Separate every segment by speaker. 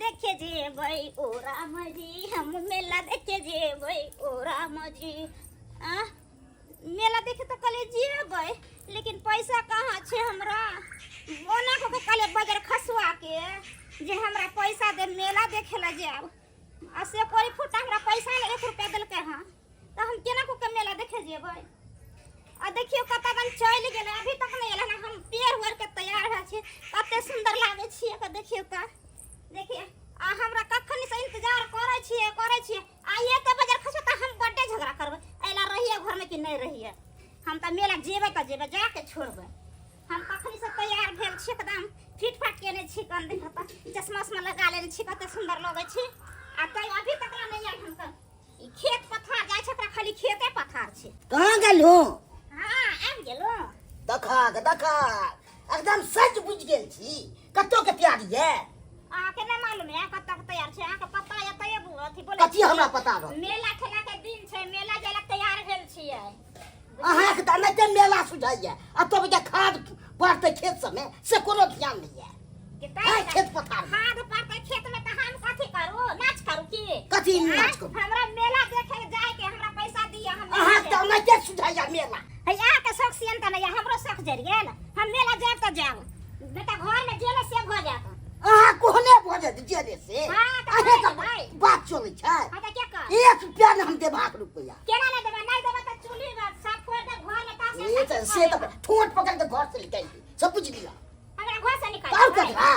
Speaker 1: देखे जेबै ओ राम जी, हम मेला देखे जेबै ओ राम जी। मेला देखे तो कल जेबै, लेकिन पैसा कहाँ छे हमरा। ओना को कल बजार खसुआ के जे हमरा पैसा दे मेला देखे ला जाब। आ से कोई फुटा हमरा पैसा 1 रुपया देलके हां, तो हम केना को के मेला देखे जेबै। आ देखियो कतगन चल गेले, अभी तक नहीं एला ना। हम पेड़ हुर के तैयार है छे, कते सुंदर लागे छिए के देखियो त। देखिए आ हमरा कखन से इंतजार करे छिए आइए के बजार खसो त हम बड्डे झगड़ा करबै। एला रहिए घर में कि नहीं रहिए, हम त मेला जेबै त जेबै, जाके छोड़बै। हम कखन से तैयार भेल छी, एकदम फिट फाट केने छी, कन देखा त चश्मा लगा लेने छी, कते सुंदर लगे छी। आ त अभी तक नहीं आइ। हम त ई खेत पथार जाय छै, खाली खेते पथार छै।
Speaker 2: कहां गेलू?
Speaker 1: हां आबि गेलो।
Speaker 2: देखा एकदम सच बुझ गेल छी। कत्तो के तैयारी है?
Speaker 1: के ना मालूम है कत्ता के तैयार छै। के पता है तय अथी बोले
Speaker 2: कथी हमरा पता रह।
Speaker 1: मेला खेला के दिन छै, मेला जाय ला तैयार भेल छियै।
Speaker 2: अहाँ के त नहीं के मेला सुझाइए। अब तो बजा खाद पड़ते खेत समय से कोनो ध्यान नहीं है। खेत पथार
Speaker 1: खाद पड़ते खेत में त हम कथी करू, नाच करू की?
Speaker 2: कथी नाच करू?
Speaker 1: हमरा मेला देखे जाय के हमरा पैसा दिया। हम
Speaker 2: अहाँ त नहीं के सुझाइए मेला।
Speaker 1: हैया के शौक सियन त नहीं, हमरो शौक जर गेल। हम मेला जाब त जाब, बेटा घर में जेले से भ जात।
Speaker 2: अहाँ कोहने भजे जेले से? अहे त बात चलै छै।
Speaker 1: हां त के कर
Speaker 2: 1 रुपया न हम देबाक रुपया।
Speaker 1: केना नहीं देबा? नहीं देबा त चुली सब फोड़ दे घर में। तासे
Speaker 2: ये त से त ठोट पकड़ के घर से निकाल दी, सब बुझ लिया।
Speaker 1: हमरा घर से निकाल
Speaker 2: और कथा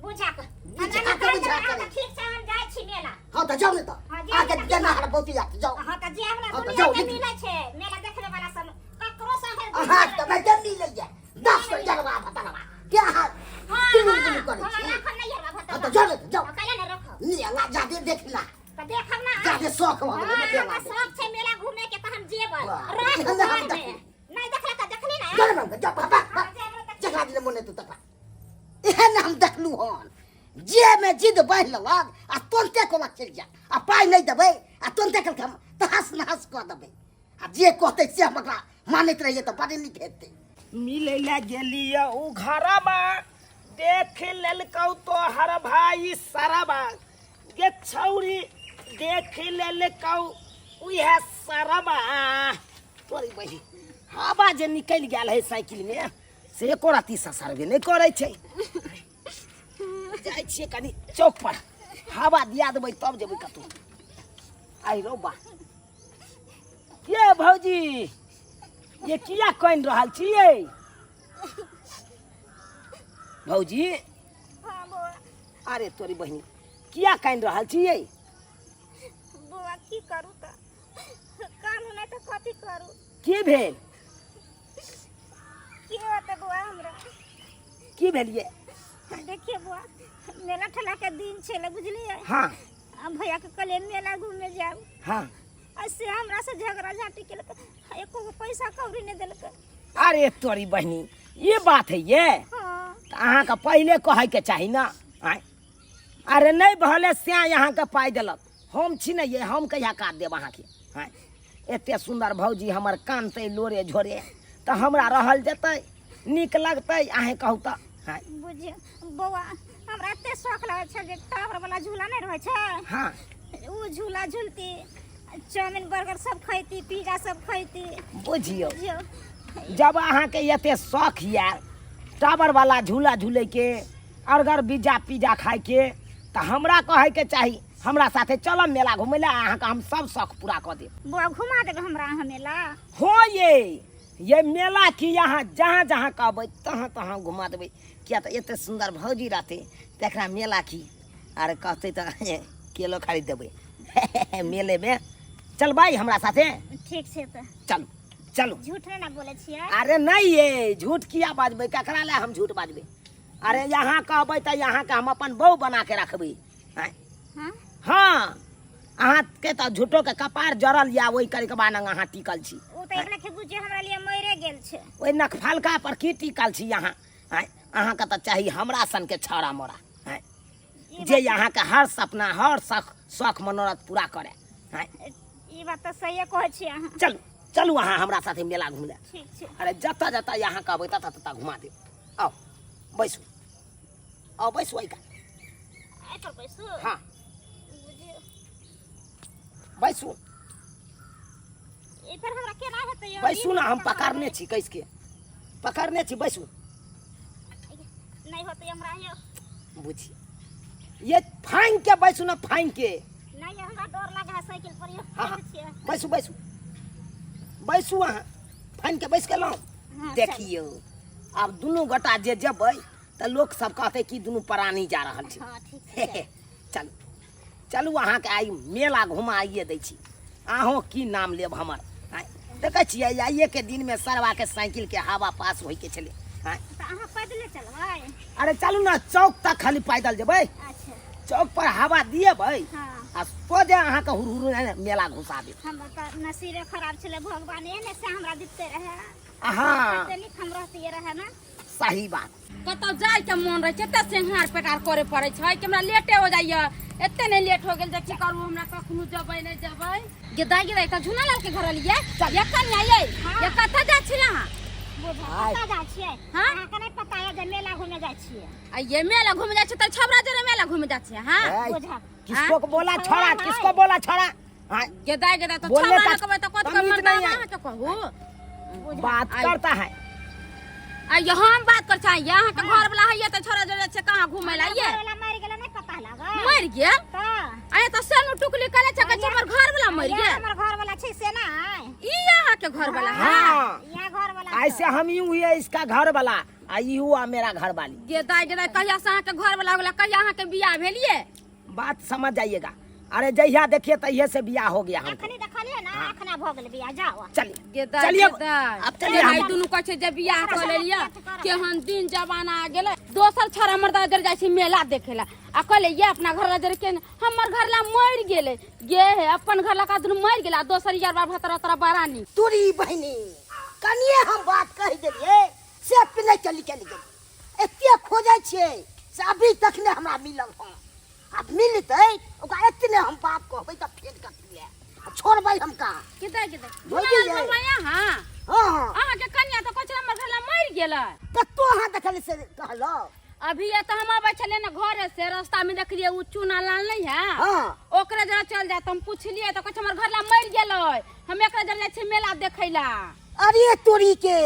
Speaker 1: बुझा के
Speaker 2: बुझा के
Speaker 1: ठीक से हम जाय छी मेला।
Speaker 2: हां त जाओ न त आके देना हर बहुती जात जाओ।
Speaker 1: हां त जे हमरा
Speaker 2: हाँ, तो
Speaker 1: दुनिया
Speaker 2: जाओ,
Speaker 1: के
Speaker 2: लेकिन-
Speaker 1: मिले छे मेला देखने वाला सब ककरो शहर
Speaker 2: अहाँ त नहीं के मिल लिया 10 जरवा बतावा क्या हाल तुम करे छी।
Speaker 1: हम रखम नहीं हरवा भता।
Speaker 2: हां त जाओ न जाओ।
Speaker 1: कला न रखो
Speaker 2: निया जादे देखला
Speaker 1: त देखम ना।
Speaker 2: जादे शौक हो गेल मेला।
Speaker 1: सब छे मेला घूमे के त हम जेबै।
Speaker 2: वाह,
Speaker 1: रात
Speaker 2: हम
Speaker 1: भर
Speaker 2: देख-
Speaker 1: में नहीं देखला त देखली ना।
Speaker 2: चल मन जा बाबा जगह दिन मोने तो तका एहन हम देखलू हन जे में जिद बढ़ लग आ तुरंते कोला चल जा आ पाई नहीं देबै आ तुरंते कल हम तहस नहस क देबै आ जे कहते से हमरा मानैत रहिए त बड़े नीक हेतै।
Speaker 3: मिले ला गेलिए उ घरमा देख लेलकौ तो हर भाई सरबा गे छौरी देख लेलकौ उहे सरबा तोरी बही हवा जे निकल गेल है साइकिल में से एको राती सरबे नहीं करे छै। जाय छिए कनी चौक पर हवा दिया देबै तब जेबै कतौ। आई रो बा के भौजी ये किया कइन रहल छिए भौजी?
Speaker 1: हां बुआ।
Speaker 3: अरे तोरी बहिनी किया कइन रहल छिए?
Speaker 1: बुआ की करू त कानू नहीं त कथी करू।
Speaker 3: की भेल?
Speaker 1: की होते बुआ हमरा?
Speaker 3: की भेलिए?
Speaker 1: देखिए बुआ मेला ठेला के दिन छे बुझलिए।
Speaker 3: हाँ
Speaker 1: अब भैया के कले मेला घूमे जाब।
Speaker 3: हाँ
Speaker 1: ऐसे हमरा से झगड़ा झाटी के एको पैसा कौड़ी नहीं देलक।
Speaker 3: अरे तोरी बहिनी ये बात है ये
Speaker 1: हां
Speaker 3: तो अहाँ का पहले कहे के चाही ना। आय अरे नहीं भले से यहाँ के पाई देलक हम छी नहीं ये हम कहिया काट देब अहाँ के। आय एते सुंदर भौजी हमर कानते लोरे झोरे तो हमरा रहल जतै नीक लगतै अहे कहू त। आय
Speaker 1: बुझिए बौआ हमरा एते शौक लागे छे जे टावर वाला झूला नहीं रहे छे।
Speaker 3: हाँ
Speaker 1: उ झूला झूलती, चाउमीन बर्गर सब खैती, पिज्जा सब खैती।
Speaker 3: बुझियो
Speaker 1: बुझियो
Speaker 3: जब अहाँ के एते शौक ये टावर वाला झूला झूले के अरगर पिज्जा पिज्जा खाए के तो हमरा कहे के चाही हमरा साथे चलब मेला घूमे ला अहाँ का हम सब शौक पूरा कर देब।
Speaker 1: बुआ घुमा देबे हमरा अहाँ मेला।
Speaker 3: हो ये मेला की यहाँ जहाँ जहाँ कहबै तहाँ तहाँ घुमा देबै। किया तो एते सुंदर भौजी रहते तकरा मेला की अरे कहते तो केलो खरीद देबै मेले में चलबै हमरा साथे।
Speaker 1: ठीक छे त
Speaker 3: चलू चलू।
Speaker 1: झूठ नहीं ना बोले छिए।
Speaker 3: अरे नहीं ये झूठ किया बाजबै ककरा ले हम झूठ बाजबै। अरे यहाँ कहबै तो यहाँ के हम अपन बहू बना के रखबै। आय
Speaker 1: हां
Speaker 3: हाँ अहाँ के तो झूठो के कपार जरल या वही करे के बाद अहाँ टिकल छी।
Speaker 1: ओ त एकरा के बुझिए हमरा लिए मरे गेल छे।
Speaker 3: ओइ नखफलका पर की टिकल छी यहाँ। आय अहाँ के तो चाहिए हमरा सन के छौड़ा मोरा। आय जे यहाँ के हर सपना हर शौक मनोरथ पूरा करे। आय
Speaker 1: ई बात तो सही कहे छी अहाँ।
Speaker 3: चलू चलू अहाँ हमरा साथे मेला घुमले।
Speaker 1: ठीक छे।
Speaker 3: अरे जता जता यहाँ कहबै तता तता घुमा देब। आओ बैसू आओ बैसू आई का
Speaker 1: कर पैसो
Speaker 3: हाँ
Speaker 1: बुझियो
Speaker 3: बैसू
Speaker 1: ए पर हमरा केना हेतै यो
Speaker 3: बैसू ना, हम पकड़ने छी कैस के पकड़ने छी, बैसू।
Speaker 1: नहीं होतै हमरा यो
Speaker 3: बुझी ये फाइन के बैसू ना, फाइन के
Speaker 1: नहीं हमरा डर लागे है साइकिल पर यो
Speaker 3: हाँ हाँ
Speaker 1: छियै।
Speaker 3: बैसू बैसू बैसू अहाँ फाइन के बैस गेलहुँ।
Speaker 1: हाँ,
Speaker 3: देखियो अब दुनू गोटा जे जेबै तऽ लोक सब कहतै कि दुनू प्राणी जा रहल छै।
Speaker 1: हाँ ठीक
Speaker 3: हे
Speaker 1: छै
Speaker 3: हे, चलू चलू अहाँके आइ मेला घुमाइए दै छी। अहूँ की नाम लेब हमर? आँय देखै छियै आइए के दिन में सरवा के साइकिल के हवा पास होइ के छलै। आँय
Speaker 1: त अहाँ पैदले चलबै?
Speaker 3: अरे चलू ना, चौक तक खाली पैदल जेबै,
Speaker 1: अच्छा
Speaker 3: चौक पर हवा दिएबै
Speaker 1: हाँ
Speaker 3: आ सोझे अहाँके हुरहुर मेला घुसा देब।
Speaker 1: हमर त नसीबे खराब छलै, भगवाने ने से हमरा दिते रहे।
Speaker 3: हाँ
Speaker 1: तनिक हम रहतिए रहे ना।
Speaker 3: सही बात।
Speaker 4: कतौ जाय के मन रहे छै त सिंहार पेटार करे पड़े छै कि हमरा लेटे हो जाइए। एते नहीं लेट हो गेल जे की करू, हमरा कखनो जबै नहीं जबै। गिदाई गिदाई त झूला लाल के घर लिये या कन्या ये या कथा जा छी अहाँ?
Speaker 1: बुझा कतऽ जाइ छियै?
Speaker 4: हाँ?
Speaker 1: अहाँके नहि पता है जे मेला घूमे जाइ छियै?
Speaker 4: आ ये मेला घूमे जाय छै त छबरा जरे मेला घूमे जाय छै। हां
Speaker 3: ऐ,
Speaker 1: बुझा
Speaker 3: किसको बोला छोड़ा, किसको बोला छोड़ा? हाँ
Speaker 4: गिदाई गिदाई त
Speaker 3: बोलने
Speaker 4: छबरा
Speaker 3: का
Speaker 4: कहबै त कत
Speaker 3: तमीज
Speaker 4: मर
Speaker 3: नहीं है।
Speaker 4: अहाँ के कहू।
Speaker 3: बात करता है।
Speaker 4: आ ये हम बात कर छै यहाँ के घर वाला है त छोरा जरे छै कहां घूमे ला ये?
Speaker 1: वाला मर गेल नहि पता लागल?
Speaker 4: मर गेल
Speaker 1: त
Speaker 4: आए त सेनु टुकली करे छै कि हमर घर वाला मर गेल।
Speaker 1: हमर घर वाला छै से ना है।
Speaker 4: ई यहाँ के घर वाला है?
Speaker 3: हाँ
Speaker 1: यहाँ घर वाला
Speaker 3: ऐसे हम यूं ही है इसका घर वाला आ यू हुआ मेरा घर वाली।
Speaker 4: गिदाई गिदाई कहिया से अहाँ के घर वाला होला, कहिया अहाँ के बियाह भेलिए?
Speaker 3: बात समझ जाइएगा। अरे जहिया देखिए तहिए से बियाह हो गया हमको।
Speaker 1: अखनी देखलिए ना, अखना भ गेल बियाह। जाओ
Speaker 3: चलिए
Speaker 4: गिदाई
Speaker 3: चलिए
Speaker 4: गिदाई
Speaker 3: अब चलिए
Speaker 4: भाई
Speaker 3: हम
Speaker 4: दुनू कहै छै जे बियाह कर लेलिए केहन दिन जमाना आ गेलै। दोसर छोरा मर्दा जर जाइ छै मेला देखे ला आ कहले ये अपना घर ला जर के हमर घर ला मर गेले गे है अपन घर ला का दुनू मर गेला। दोसर यार बा भतरा तोरा बरानी
Speaker 2: तोरी बहनी कनिए हम बात कह देलिए से पिने चली चली गई। एते खोजे छियै से अभी तक ने हमरा मिलल हँ। अब मिलतै ओकरा एतने हम बात कहबै त फेर कतिए छोड़बै हम कहाँ।
Speaker 4: गिदाई गिदाई
Speaker 2: बुझि
Speaker 4: दुनू
Speaker 2: गेल।
Speaker 4: यहाँ हां
Speaker 2: हाँ हाँ
Speaker 4: अहाँ के कन्या तो कहै छै हमर घर ला मर गेलै।
Speaker 2: कतो अहाँ देखली से कहलो?
Speaker 4: अभी ये तो हम आबै छलिए ना घर से रास्ता में देखलिए उ चूना लाल नहीं है
Speaker 2: हाँ
Speaker 4: ओकरे जरा चल जात हम पूछलिए तो कहै छै हमर घर ला मर गेलै हम एकरा जरा जाइ छै मेला देखै ला।
Speaker 2: अरे तोरी के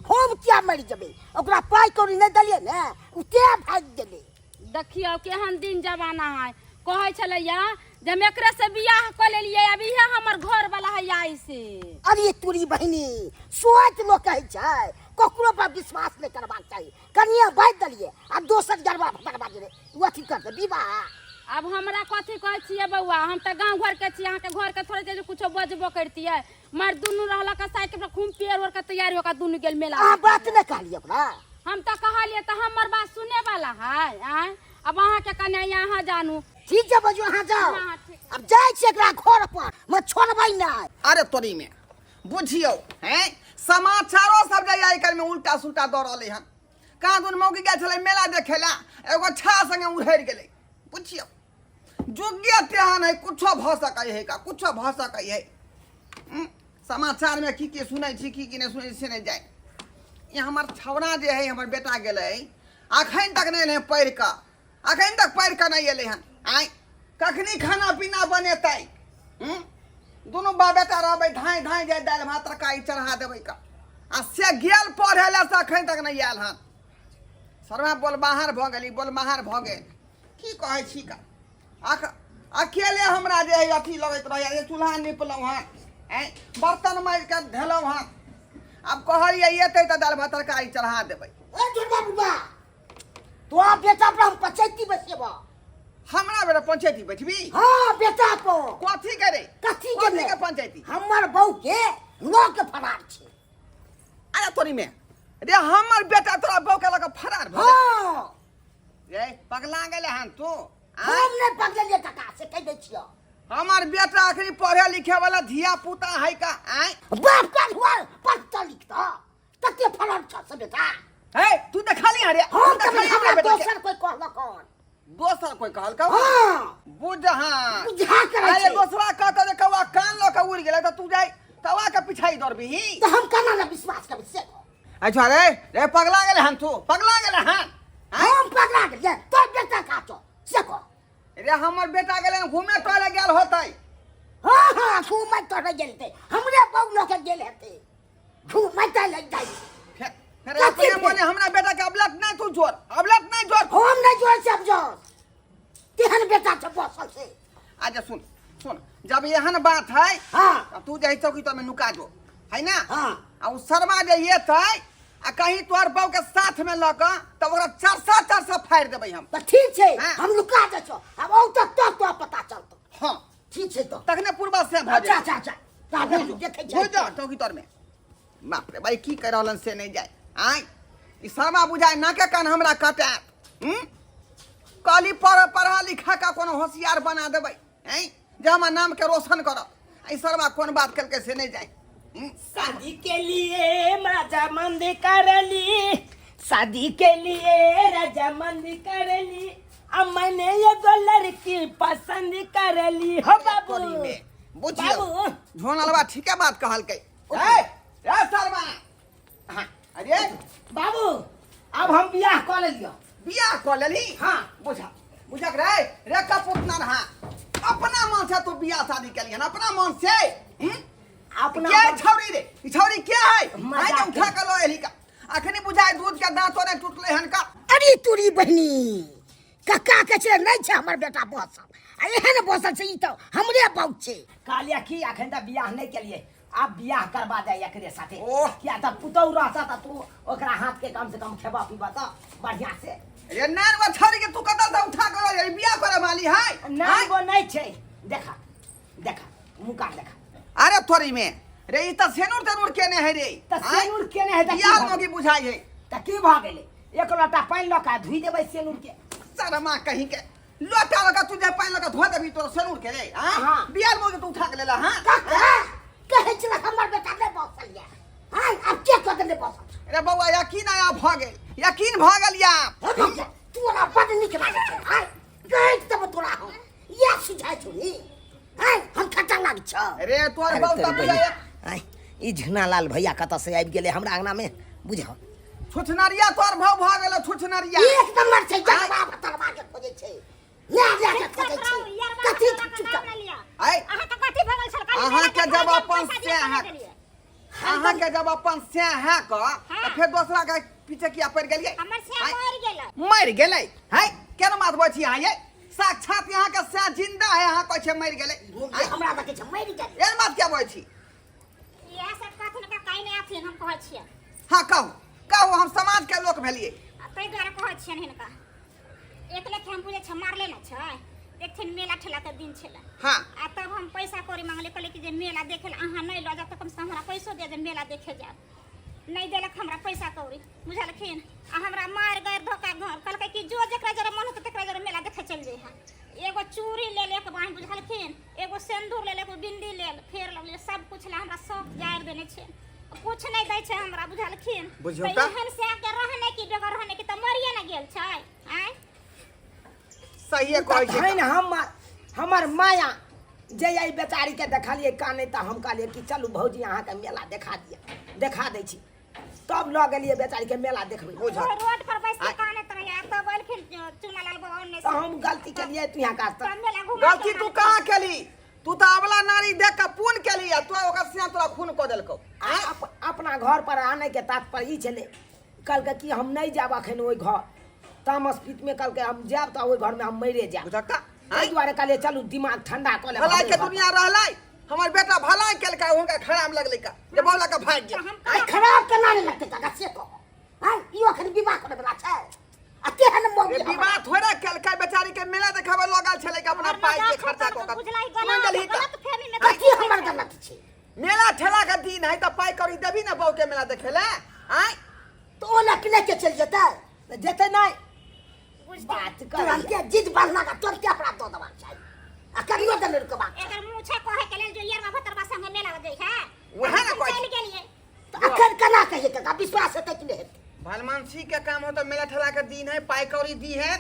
Speaker 2: हम क्या मर जबै? ओकरा पाई कौड़ी नहीं दलिए ने उते भाग गेलै।
Speaker 4: देखियो केहन दिन जमाना है। कहै छलैया जे हम एकरे से बियाह कर लेलिए अभी है हमर घर वाला है आई से।
Speaker 2: अरे तोरी बहनी सोच लोग कहै छै ककरो पर विश्वास नहीं करबाक चाहिए। कनिया बाज दलिए आ दोसर गरबा फटकबा जे उ अथी कर दे विवाह।
Speaker 4: अब हमरा कथी कहै छियै बउआ, हम त गांव घर के छी, अहाँ के घर के थोड़े जे कुछो बजबो करतियै। मर दुनू रहला का साइकिल पर घूम पेड़ ओर के तैयारी होकर दुनू गेल मेला।
Speaker 2: अहाँ बात नहीं कहलिए ओकरा?
Speaker 4: हम त कहलिए त हमर बात सुने वाला है। आय अब अहाँ के कन्या यहाँ जानू।
Speaker 2: ठीक है बजो अहाँ जाओ।
Speaker 4: हाँ, ठीक।
Speaker 2: अब जाय छै एकरा घर पर मैं छोड़बै नहीं।
Speaker 5: अरे तोरी में बुझियो हैं समाचारो सब जे आइ काल्हि में उल्टा सुल्टा दऽ रहलै हन। कहाँ दुन मौगी गेल छलै मेला देखे ला, एगो छा संगे उड़ि गेलै। बुझियो जोग्य तेहन है, कुछो भऽ सकै है का कुछो भऽ सकै है। समाचार में की सुनै छी की नहीं सुनै से नहीं जाए। ये हमर छौड़ा जे है हमर बेटा गेलै अखन तक नहीं है पढ़ि कऽ, अखन तक पढ़ि कऽ नहीं एलै हन। आइ कखनी खाना पीना बनेतै? दोनों बाप बेटा रहबै धाई धाई जाए दालि भात तरकारी चढ़ा देबै का आ से गेल पढ़े ला से अखन तक नहीं आयल हन। सरवा बोल बाहर भऽ गेली, बोल बाहर भऽ गेल। की कहै छी का अकेले हमरा जे है अथी लगैत रहैया चूल्हा निपलहुँ हन, बर्तन मारि के धेलहुँ हन। अब कहलियै एतै तऽ दालि भात तरकारी चढ़ा देबै।
Speaker 2: ए दुर्गा बुबा तो बेटा पर हम पचैती बसेबा।
Speaker 5: हमरा बेटा पंचायती बैठबी?
Speaker 2: हाँ बेटा को
Speaker 5: कथी करे
Speaker 2: कथी
Speaker 5: के पंचायती?
Speaker 2: हमर बहू के लो के फरार छै।
Speaker 5: अरे तोरी में रे हमर बेटा तोरा बहू के लगे फरार भऽ
Speaker 2: हाँ
Speaker 5: रे पगला गेले हन तू।
Speaker 2: हम नहीं पगलिए काका से कह दै छियो।
Speaker 5: हमर बेटा अखनी पढ़े लिखे वाला धिया पुता है का?
Speaker 2: बाप का हुआ पढ़ता लिखता कते फरार छ से बेटा।
Speaker 5: है तू देखली अरे
Speaker 2: हम कभी हमरा दोसर कोई कहलक कौन?
Speaker 5: दोसर कोई कहल का?
Speaker 2: हाँ
Speaker 5: बुझ हाँ
Speaker 2: बुझा करे
Speaker 5: अरे
Speaker 2: छै।
Speaker 5: दोसरा कहता जे कौआ कान लो के उड़ गेले त तू जाई कौआ के पिछाई दौड़बी।
Speaker 2: तो हम केना ना विश्वास करब से कह।
Speaker 5: अच्छा रे रे पगला गेले हन तू, पगला गेले हन।
Speaker 2: हम पगला गेलिए तो बेटा का तो से कह।
Speaker 5: रे हमर बेटा गेले घूमे टहले गेल होतै।
Speaker 2: हाँ हाँ घूमै तो गेलते हमरे बहु लोग गेल हेते घूमै तो लग जाई
Speaker 5: फिर अपने मोने हमरा बेटा के अबलत नहीं तू जोर, अबलत नहीं जोर।
Speaker 2: हम नहीं जोर सब जोर तेहन बेटा से बसल से।
Speaker 5: आजा सुन सुन, जब एहन बात है
Speaker 2: हाँ
Speaker 5: तू जाई चौकी तो में नुका जो, है ना?
Speaker 2: हाँ
Speaker 5: आ उ सरवा जे ये थे आ कहीं तोहर बहू के साथ में लग तब ओकरा चरसा फाड़ देबै हम।
Speaker 2: तो ठीक है
Speaker 5: हाँ।
Speaker 2: हम लुका दे छो अब औ तक तो पता चलतो।
Speaker 5: हाँ
Speaker 2: ठीक है तो
Speaker 5: तखने पूर्वा से भाग
Speaker 2: अच्छा अच्छा अच्छा ताबे देखे
Speaker 5: हो जा चौकी तोर में। बाप रे भाई की कर रहलन से नहीं जाए। आय ई सरवा बुझाए ना के कान हमरा काटे। काली पढ़ा लिखा का कोनो होशियार बना देबै, हैं जे हमर नाम के रोशन करब। ई सरवा कोन बात करके से नहीं जाए।
Speaker 3: शादी के लिए रजामंदी करली, शादी के लिए रजामंदी करली, अब मैंने ये दो लड़की पसंद करली हो बाबू।
Speaker 5: तोरी में बुझियो
Speaker 3: बाबू।
Speaker 5: झोनलवा ठीके बात कहल के। ए सरवा हां अरे
Speaker 3: बाबू अब हम बियाह कर लियो।
Speaker 5: बियाह कर लेली।
Speaker 3: हाँ।
Speaker 5: बुझक रे रे कपुतना रहा अपना मन से तू बियाह शादी कर लिया अपना मन से।
Speaker 3: अपना
Speaker 5: क्या छौरी रे ई छौरी क्या है?
Speaker 3: मजाक
Speaker 5: आइ तो उठा के लो एली का अखनी बुझाए दूध के दांतो ने टूटले हन का।
Speaker 2: अरे तोरी बहनी कक्का के छे नहीं छे हमर बेटा बसल आ एहन बसल छे ई तो हमरे बहु छे।
Speaker 3: कालिया की अखन तक बियाह नहीं के लिए अब बियाह करवा दे एकरे साथे।
Speaker 5: ओह।
Speaker 3: क्या त पुतौ रहता त तू ओकरा हाथ के कम से कम खेबा पीबा त बढ़िया से।
Speaker 5: रे नैन वो छौरी के तू कता से उठा के लो एली बियाह करे वाली है?
Speaker 3: नहीं वो नहीं छे। देखा देखा मुका देखा
Speaker 5: अरे तोरी में रे ई त सेनुर तेनुर केने है रे।
Speaker 3: त सेनुर केने है त
Speaker 5: बियाह मोगी बुझाई है।
Speaker 3: त की भ गेले एक लोटा पानी लका धुई देबै सेनुर के।
Speaker 5: शर्मा कहीं के लोटा लगा तुझे पानी लगा धो देबी तो सेनुर के रे।
Speaker 3: हाँ।
Speaker 5: बियाह मोगी तू उठा के लेला। हां
Speaker 2: कक्का कहे छे हमर बेटा ने बसल या हां अब के कदे ने बसल
Speaker 5: रे बउआ यकीन आया भ गेल, यकीन भ गेल या।
Speaker 2: तोरा बड़ निक लागे छे हां कहे तब तोरा हम या सुझाय छुनी हां हम खट्टा लाग छ।
Speaker 5: रे तोर बउ त बुझाए
Speaker 6: आय ई झुनालाल भैया कतऽ से आबि गेलै हमरा अंगना में बुझह।
Speaker 5: छुछनरिया तोर भौ भ गेल छुछनरिया।
Speaker 2: एक नंबर छे जगवा बतरवा के खोजे छे ले के खोजे छे कथि चुप
Speaker 5: आय
Speaker 1: अहाँ त कथि भगल छल काली
Speaker 5: अहाँ के जब अपन से है अहाँ के जब अपन से है क त फिर दूसरा के पीछे किया पड़ गेलिए?
Speaker 1: हमर से मर गेल।
Speaker 5: मर गेलै है केना बात बची अहाँ ये साक्षात यहाँ के से जिंदा है अहाँ कहै छे मर गेलै।
Speaker 2: हमरा बते छे मरि गेल
Speaker 5: एहन बात क्या बची?
Speaker 1: इएह सब कथन का काई नै आथिन हम कहै छियै।
Speaker 5: हाँ कहू कहू हम समाज के लोग भेलिए।
Speaker 1: तै द्वारा कहै छियन हिनका एक लेख हम बुझे छ मारले न छै एकठिन मेला ठेला के दिन छला।
Speaker 5: हाँ
Speaker 1: आ तब हम पैसा कौड़ी मांगले कहले कि जे मेला देखे अहाँ नहीं ल जा त कम से हमरा पैसो दे जे मेला देखे जा। नहीं देलक हमरा पैसा कौड़ी बुझलखिन आ हमरा मार गए धोखा घर कहलकै कि जो जकरा जरा मन होत तकरा जरा मेला देखे चल जाई। एगो चूड़ी ले ले के बांध बुझलखिन एगो सिंदूर ले ले एगो बिंदी ले फेर लगले सब कुछ ला हमरा सब जार देने छै कुछ नहीं दै छै हमरा बुझलखिन।
Speaker 5: बुझियौ
Speaker 1: त
Speaker 5: त
Speaker 1: एहन से के रहने की बेगर रहने की त मरिए न गेल छै। आय
Speaker 5: सही कहै
Speaker 3: है
Speaker 5: छै।
Speaker 3: न हमर माया जे आई बेचारी के देखलिए काने त हम कहलिए कि चलू भौजी अहाँ के मेला देखा दिया देखा दै छी तब ल गेलिए बेचारी के मेला देखबै।
Speaker 5: बुझ
Speaker 1: वो रोड पर बैठ के काने त रहिया तब बोलखिन चुनालाल बाबा ने
Speaker 3: तो हम गलती केलिए तू यहाँ का
Speaker 1: तब मेला घुमा
Speaker 5: गलती तू कहाँ केली? तू तो अबला नारी देख के पून केली आ तो ओकर सिया तोरा खून क देलकौ।
Speaker 3: अपना घर पर आने के तात्पर्य ई छले कल के कि हम नहीं जाब अखन ओई घर तामस पीत में कल के हम जाब त ओई घर में हम मरे जाब।
Speaker 5: बुझका
Speaker 3: एहि दुआरे कहलिए चलू दिमाग ठंडा क ले।
Speaker 5: भलाई के दुनिया रहलै हमर बेटा भलाई केलकै हुनका खराब लगलै का जे बोला का भाग गया।
Speaker 2: आई खराब केना नहीं लगते का से को हां ई अखन विवाह करे वाला छै आ तेहन
Speaker 5: ये
Speaker 2: मोगी
Speaker 5: विवाह थोड़ा केलकै बेचारी के मेला देखावे लगल छलै कि अपना पाई के खर्चा क
Speaker 1: बुझलाई
Speaker 5: सुन गेलही त
Speaker 1: गलत फहमी में
Speaker 2: कथि हमर गलत छै
Speaker 5: मेला ठेला के दिन है त पाई करी देबी ना बहू के मेला देखेला। आय
Speaker 2: तो ओला किने के चल जेतै
Speaker 3: जेते नहीं
Speaker 1: बात
Speaker 3: बात
Speaker 2: तुरंत
Speaker 3: कर
Speaker 2: के जिद बांधना का तुरंत के अपना दो दवा चाहिए आ करियो दलर के बात
Speaker 1: एकर मुछे कहे के लेल जो यार भतरवा संग मेला जाई है
Speaker 5: वहे ना कहै
Speaker 1: चल
Speaker 5: छी।
Speaker 1: गेलिए
Speaker 2: तो अखन केना कहिए का विश्वास है कि नहीं
Speaker 5: भलमानसी के काम हो तो मेला ठेला के दिन है पाई कौड़ी दी है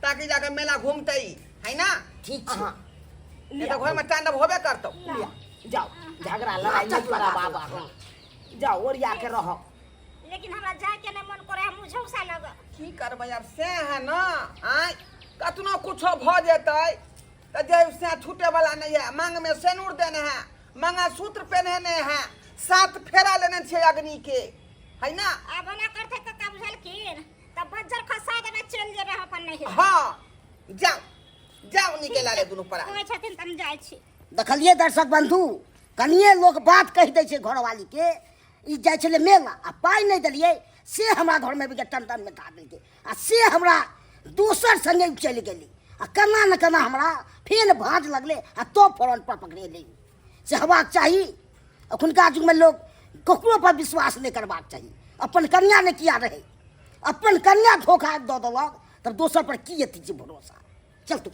Speaker 5: ताकि जाके मेला घूमते है ना।
Speaker 2: ठीक छै
Speaker 3: हाँ
Speaker 5: नहीं तो घर में तांडव होबे करतो।
Speaker 3: लिया जाओ झगड़ा लड़ाई मत करा बाबा जाओ ओरिया के रहो।
Speaker 1: लेकिन हमरा जाए के नहीं मन करे हम मुझौसा लग
Speaker 5: की करबै अब से है ना। आय कतनो कुछो भ जेतै तो जैसे छूटे वाला नहीं है। मांग में सेनूर देने हैं, मंगलसूत्र पहने हैं, 7 फेरा लेने छे अग्नि के, है ना।
Speaker 1: अब ना करते तो तब झलकीन तब बज्जर खसा देना चल जेबे अपन नहीं।
Speaker 5: हाँ जाओ जाओ निकल आले दुनू परा।
Speaker 1: कोई छथिन तम जाय छी।
Speaker 2: देखलिए दर्शक बंधु, कनिए लोग बात कह दै छै घरवाली के, ई जाय छले मेला आ पाई नहीं दलिए से हमरा घर में भी टन टन में खा देलके आ से हमरा दोसर संगे चल गेली आ केना न केना हमरा फेर भांज लगले आ तो फौरन पर पकड़े ली। से हेबाक चाही। अखुनका युग में लोग ककरो पर विश्वास नहीं करबाक चाही। अपन कन्या ने किया रहे, अपन कन्या धोखा दऽ देलक तब दोसर पर की एती भरोसा। चल तू।